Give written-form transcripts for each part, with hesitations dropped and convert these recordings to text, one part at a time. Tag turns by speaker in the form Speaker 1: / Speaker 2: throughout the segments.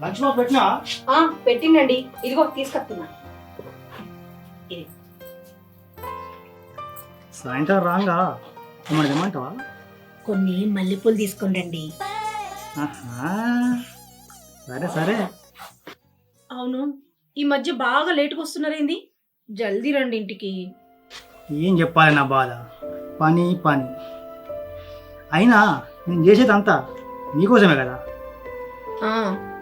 Speaker 1: Lunch box పెట్టినా
Speaker 2: పెట్టిండండి, ఇదిగో తీసుకొస్తున్నా.
Speaker 1: సాయంత్రం రాంగా మరి ఏమంటావా?
Speaker 2: కొన్ని మల్లెపూలు తీసుకుండండి.
Speaker 1: సరే సరే.
Speaker 2: అవును, ఈ మధ్య బాగా లేటుగా వస్తున్నారేంది? జల్దీ రండి ఇంటికి.
Speaker 1: ఏం చెప్పాలి నా బాధ, పని పని. అయినా నేను చేసేదంతా నీకోసమే కదా.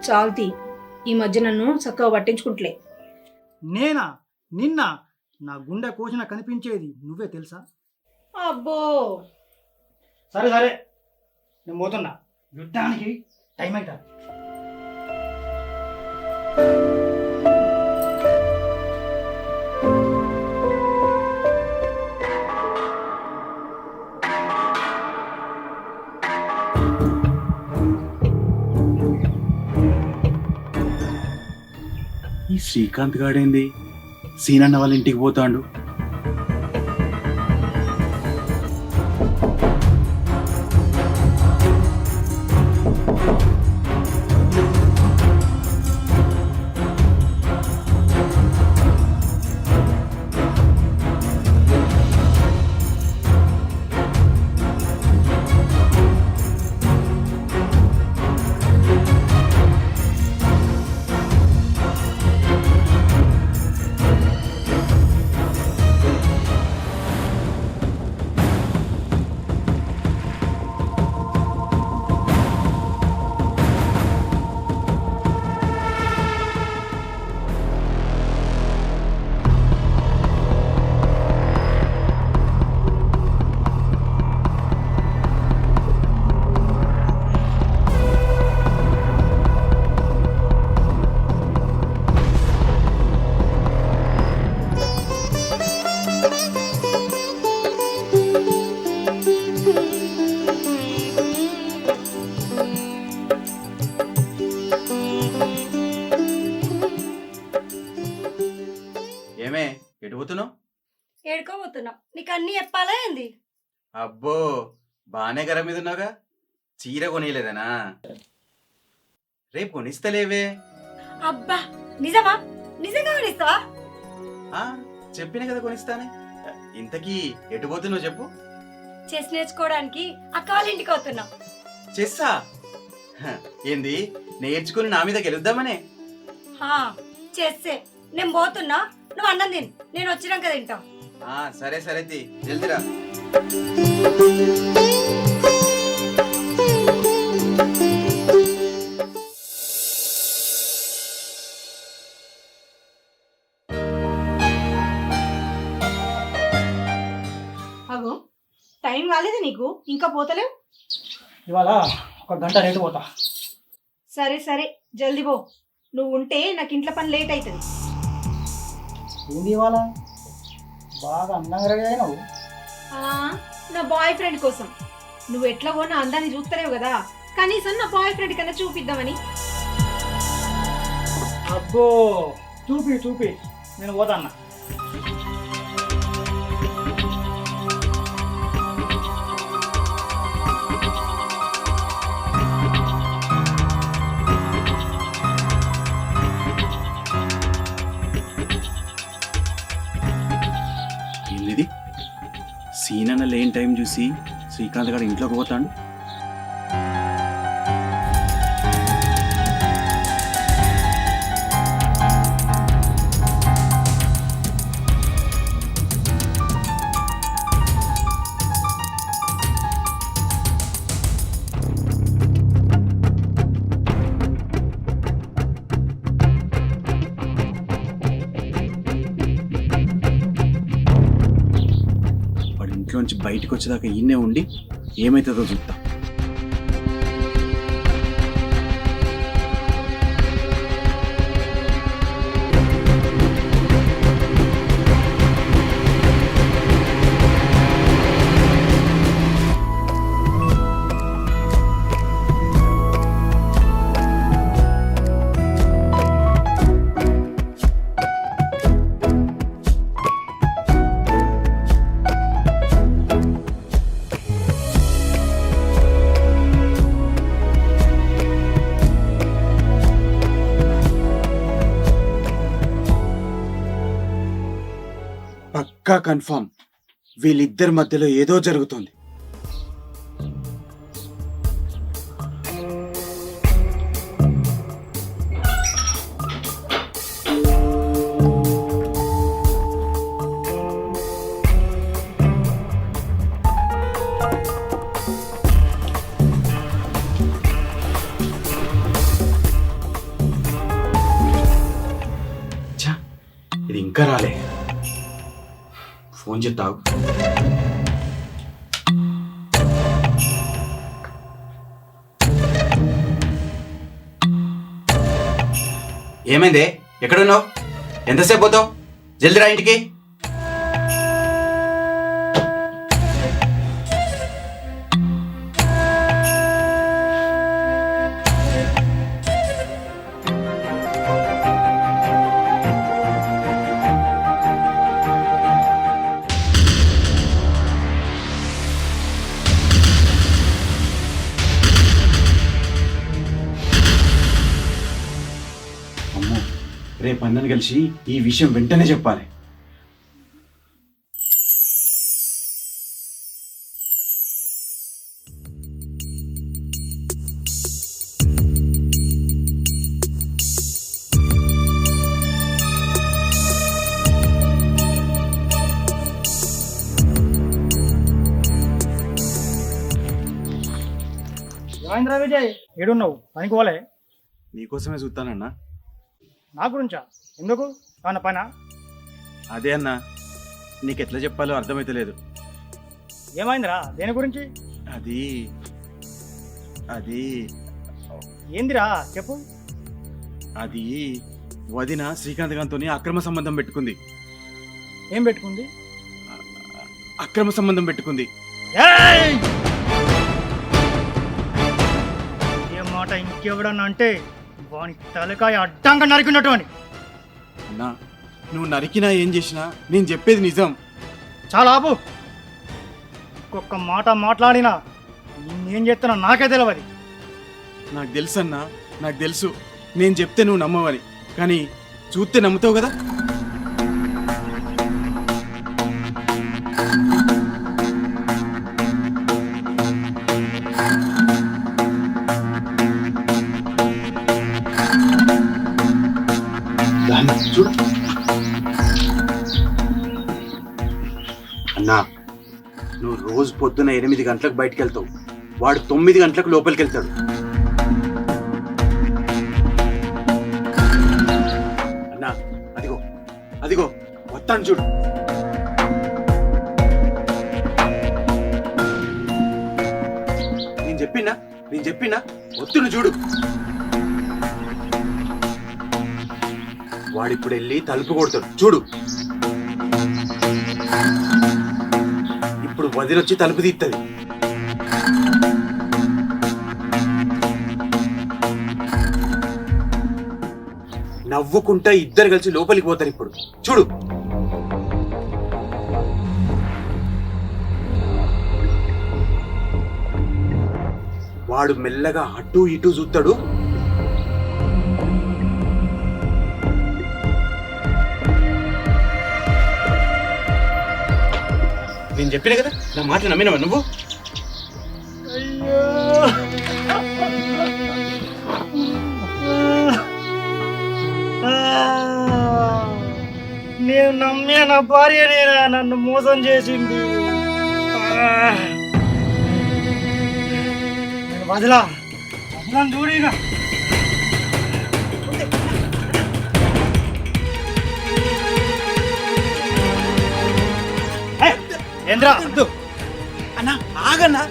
Speaker 2: చాల్తీ, ఈ మధ్య నన్ను చక్కగా పట్టించుకుంటలే.
Speaker 1: నేనా? నిన్న నా గుండె కోసిన కనిపించేది నువ్వే తెలుసా?
Speaker 2: అబ్బో,
Speaker 1: సరే సరే, నేను పోతున్నా, యుద్ధానికి టైం అవుతా.
Speaker 3: ఈ శ్రీకాంత్ గాడేంది సీనన్న వాళ్ళ ఇంటికి పోతాండు? ఏమే ఎటు పోతున్నావు?
Speaker 2: ఏడుకోబోతున్నా, నీకు అన్ని చెప్పాలా ఏంది?
Speaker 3: అబ్బో, బానే గర మీద ఉన్నావుగా. చీర కొనియలేదనా? రేపు కొనిస్తలేవే.
Speaker 2: అబ్బా, నిజమా? నిజంగా కొనిస్తావా?
Speaker 3: చెప్పిన కదా కొనిస్తానే. ఇంతకీ ఎటు పోతున్నావు చెప్పు?
Speaker 2: చెస్ నేర్చుకోవడానికి అక్క వాళ్ళ ఇంటికి అవుతున్నా.
Speaker 3: చెస్సా? ఏంది, నేర్చుకుని నా మీద గెలుద్దామనే?
Speaker 2: చేస్తే నేను పోతున్నా, నువ్వు అన్నం తిను, నేను వచ్చినాక తింటా.
Speaker 3: సరే సరే, జల్దిరా.
Speaker 2: అగో, టైం కాలేదు నీకు, ఇంకా పోతలేవు?
Speaker 1: ఇవాళ ఒక గంట రేటు పోతా.
Speaker 2: సరే సరే, జల్దీ పో. నువ్వు ఉంటే నాకు ఇంట్లో పని లేట్ అవుతుంది.
Speaker 1: ఏంది ఇవాళ బాగా అందంగా రెడీ అయినావు?
Speaker 2: నా బాయ్ ఫ్రెండ్ కోసం. నువ్వు ఎట్లా నా అందాన్ని చూస్తలేవు కదా, కనీసం నా బాయ్ ఫ్రెండ్ కన్నా చూపిద్దామని.
Speaker 1: అబ్బో, చూపి చూపి, నేను పోతా అన్న.
Speaker 3: ఏంది, సీనన్న లేని టైం చూసి శ్రీకాంత్ గారు ఇంట్లోకి పోతాడు. ఇంట్లోంచి బయటకు వచ్చేదాకా ఈయనే ఉండి ఏమైతుందో చూద్దాం. పక్కా కన్ఫర్మ్ వీళ్ళిద్దరి మధ్యలో ఏదో జరుగుతుంది. ఇది ఇంకా రాలే. ఫోన్ చేస్తావు. ఏమైంది? ఎక్కడున్నావు? ఎంతసేపు పోతావు? జల్దీ రా ఇంటికి. అమ్మో, రేపు అందరిని కలిసి ఈ విషయం వెంటనే చెప్పాలి.
Speaker 1: ఏమైందిరా విజయ్, ఏడున్నావు? పనికి పోలే?
Speaker 3: నీకోసమే చూస్తానన్నా.
Speaker 1: నా గురించా? ఎందుకు? ఏమన్నా పనా?
Speaker 3: అదే అన్నా, నీకు ఎట్లా చెప్పాలో అర్థమైతలేదు.
Speaker 1: ఏమైందిరా? దేని గురించి?
Speaker 3: అది అది
Speaker 1: ఏందిరా చెప్పు.
Speaker 3: అది వదిన శ్రీకాంత్ గారితో అక్రమ సంబంధం పెట్టుకుంది.
Speaker 1: ఏం పెట్టుకుంది?
Speaker 3: అక్రమ సంబంధం పెట్టుకుంది.
Speaker 1: ఏయ్! ఏ మాట ఇంకెవడన్నా అంటే వాని తలకాయ అడ్డంగా నరికినట్టు అని.
Speaker 3: అన్నా, నువ్వు నరికినా ఏం చేసినా నేను చెప్పేది నిజం.
Speaker 1: చాలా ఆపు. ఒక్కొక్క మాట మాట్లాడినా నేనేం చేస్తున్నా నాకే తెలియదు.
Speaker 3: నాకు తెలుసు అన్నా, నాకు తెలుసు. నేను చెప్తే నువ్వు నమ్మవని, కానీ చూస్తే నమ్ముతావు కదా. చూడు అన్నా, నువ్వు రోజు పొద్దున 8 గంటలకు బయటకు వెళ్తావు, వాడు 9 గంటలకు లోపలికి వెళ్తాడు. అన్నా, అదిగో అదిగో వస్తాను చూడు. నేను చెప్పినా వత్తును చూడు. వాడిప్పుడు వెళ్ళి తలుపు కొడతాడు చూడు. ఇప్పుడు వదిలొచ్చి తలుపు తీస్తుంది. నవ్వుకుంటా ఇద్దరు కలిసి లోపలికి పోతారు. ఇప్పుడు చూడు. వాడు మెల్లగా అటు ఇటు చూస్తాడు. నేను చెప్పినా కదా, నా మాట నమ్మినవా నువ్వు?
Speaker 1: అయ్యో, నేను నమ్మే నా భార్య నేనా నన్ను మోసం చేసింది. వదలా వదలని చూడిగా. ఏంద్రా
Speaker 3: అన్నా ఆగన్నా.